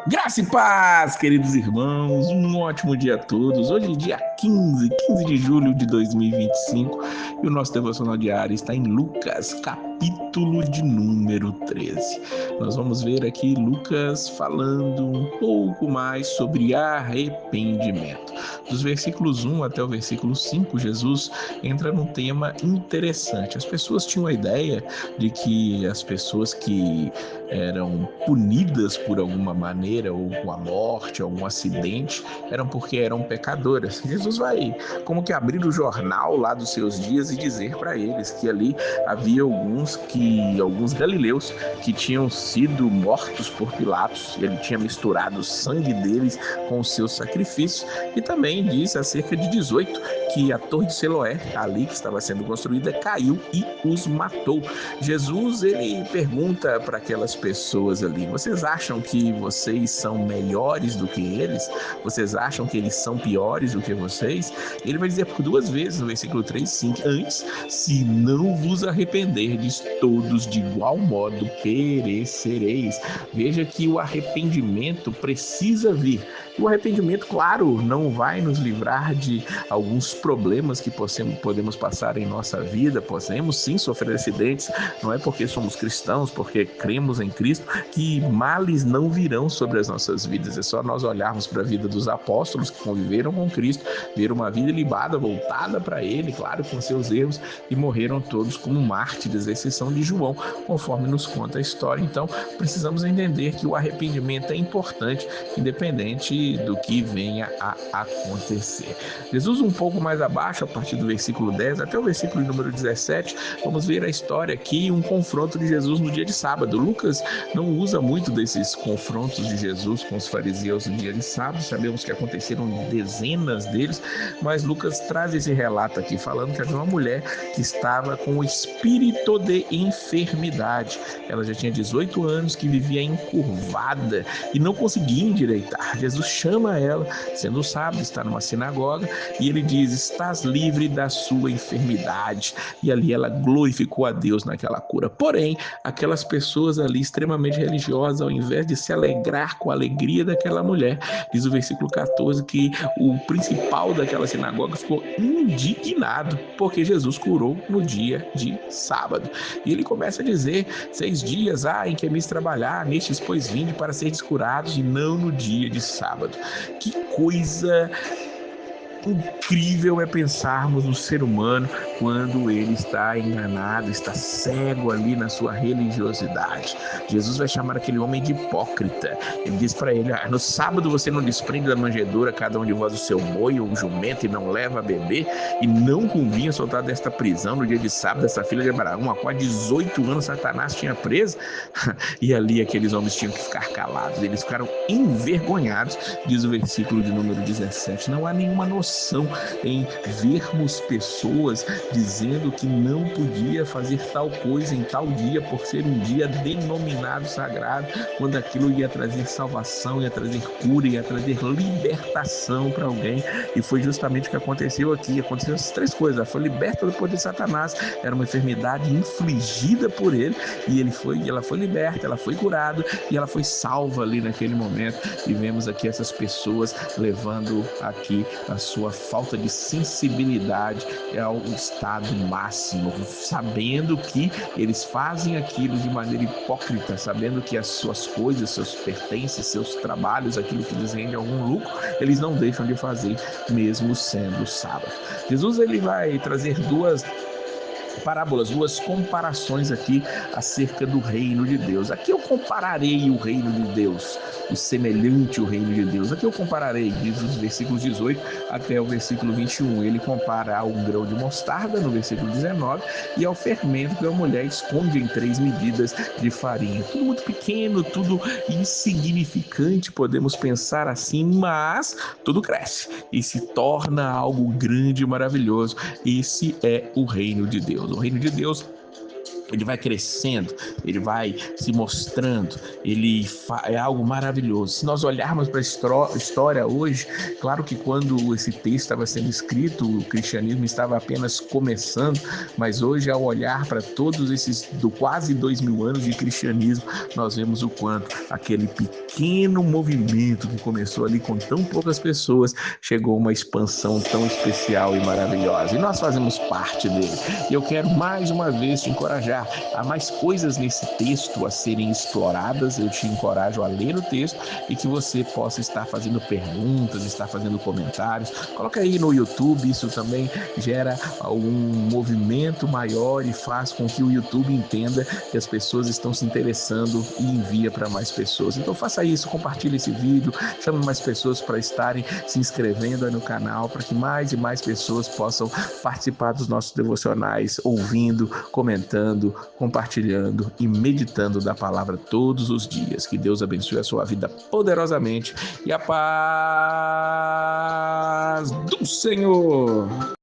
Graça e paz, queridos irmãos, um ótimo dia a todos. Hoje é dia 15 de julho de 2025 e o nosso devocional diário está em Lucas, capítulo de número 13. Nós vamos ver aqui Lucas falando um pouco mais sobre arrependimento. Dos versículos 1 até o versículo 5, Jesus entra num tema interessante. As pessoas tinham a ideia de que as pessoas que eram punidas por alguma maneira, ou com a morte, algum acidente, eram porque eram pecadoras. Jesus vai como que abrir o jornal lá dos seus dias e dizer para eles que ali havia alguns galileus que tinham sido mortos por Pilatos, e ele tinha misturado o sangue deles com os seus sacrifícios, e também diz acerca de 18 que a torre de Siloé, ali que estava sendo construída, caiu e os matou. Jesus, ele pergunta para aquelas pessoas ali: vocês acham que vocês são melhores do que eles? Vocês acham que eles são piores do que vocês? Ele vai dizer por duas vezes no versículo 3 e 5: antes, se não vos arrependerdes, todos de igual modo perecereis. Veja que o arrependimento precisa vir. O arrependimento, claro, não vai nos livrar de alguns problemas que podemos passar em nossa vida. Podemos sim sofrer acidentes. Não é porque somos cristãos, porque cremos em Cristo, que males não virão sobre as nossas vidas. É só nós olharmos para a vida dos apóstolos que conviveram com Cristo, ver uma vida ilibada, voltada para Ele, claro, com seus erros, e morreram todos como mártires, à exceção de João, conforme nos conta a história. Então, precisamos entender que o arrependimento é importante, independente do que venha a acontecer. Jesus, um pouco mais abaixo, a partir do versículo 10 até o versículo número 17, vamos ver a história aqui, um confronto de Jesus no dia de sábado. Lucas não usa muito desses confrontos de Jesus com os fariseus no dia de sábado, sabemos que aconteceram dezenas deles, mas Lucas traz esse relato aqui, falando que havia uma mulher que estava com o espírito de enfermidade. Ela já tinha 18 anos, que vivia encurvada e não conseguia endireitar. Jesus chama ela, sendo sábado, está numa sinagoga, e ele diz: estás livre da sua enfermidade. E ali ela glorificou a Deus naquela cura. Porém, aquelas pessoas ali extremamente religiosas, ao invés de se alegrar com a alegria daquela mulher, diz o versículo 14 que o principal daquela sinagoga ficou indignado porque Jesus curou no dia de sábado. E ele começa a dizer: 6 dias há em que me trabalhar, nestes pois vinde para seres curados, e não no dia de sábado. Que coisa incrível é pensarmos no ser humano quando ele está enganado, está cego ali na sua religiosidade. Jesus vai chamar aquele homem de hipócrita. Ele diz para ele: no sábado você não desprende da manjedoura cada um de vós o seu boi ou o jumento, e não leva a beber, e não convinha soltar desta prisão no dia de sábado essa filha de Abraão, a qual há 18 anos Satanás tinha presa. E ali aqueles homens tinham que ficar calados, eles ficaram envergonhados, diz o versículo de número 17. Não há nenhuma noção em vermos pessoas dizendo que não podia fazer tal coisa em tal dia por ser um dia denominado sagrado, quando aquilo ia trazer salvação, ia trazer cura, ia trazer libertação para alguém. E foi justamente o que aconteceu aqui. Aconteceu essas três coisas: ela foi liberta do poder de Satanás, era uma enfermidade infligida por ele, e ela foi liberta, ela foi curada e ela foi salva ali naquele momento. E vemos aqui essas pessoas levando aqui a sua falta de sensibilidade ao estado máximo, sabendo que eles fazem aquilo de maneira hipócrita, sabendo que as suas coisas, seus pertences, seus trabalhos, aquilo que lhes rende algum lucro, eles não deixam de fazer, mesmo sendo sábado. Jesus, ele vai trazer duas parábolas, duas comparações aqui acerca do reino de Deus. Aqui eu compararei o reino de Deus, o semelhante ao reino de Deus. Aqui eu compararei, diz os versículos 18 até o versículo 21. Ele compara ao grão de mostarda, no versículo 19, e ao fermento que a mulher esconde em 3 medidas de farinha. Tudo muito pequeno, tudo insignificante, podemos pensar assim, mas tudo cresce e se torna algo grande e maravilhoso. Esse é o reino de Deus. O reino de Deus ele vai crescendo, ele vai se mostrando, é algo maravilhoso. Se nós olharmos para a história hoje, claro que quando esse texto estava sendo escrito, o cristianismo estava apenas começando, mas hoje, ao olhar para todos esses quase 2000 anos de cristianismo, nós vemos o quanto aquele pequeno movimento que começou ali com tão poucas pessoas chegou a uma expansão tão especial e maravilhosa. E nós fazemos parte dele. E eu quero mais uma vez te encorajar. Há mais coisas nesse texto a serem exploradas. Eu te encorajo a ler o texto e que você possa estar fazendo perguntas, estar fazendo comentários. Coloca aí no YouTube, isso também gera um movimento maior e faz com que o YouTube entenda que as pessoas estão se interessando e envia para mais pessoas. Então faça isso, compartilhe esse vídeo, chame mais pessoas para estarem se inscrevendo aí no canal, para que mais e mais pessoas possam participar dos nossos devocionais, ouvindo, comentando, compartilhando e meditando da palavra todos os dias. Que Deus abençoe a sua vida poderosamente e a paz do Senhor.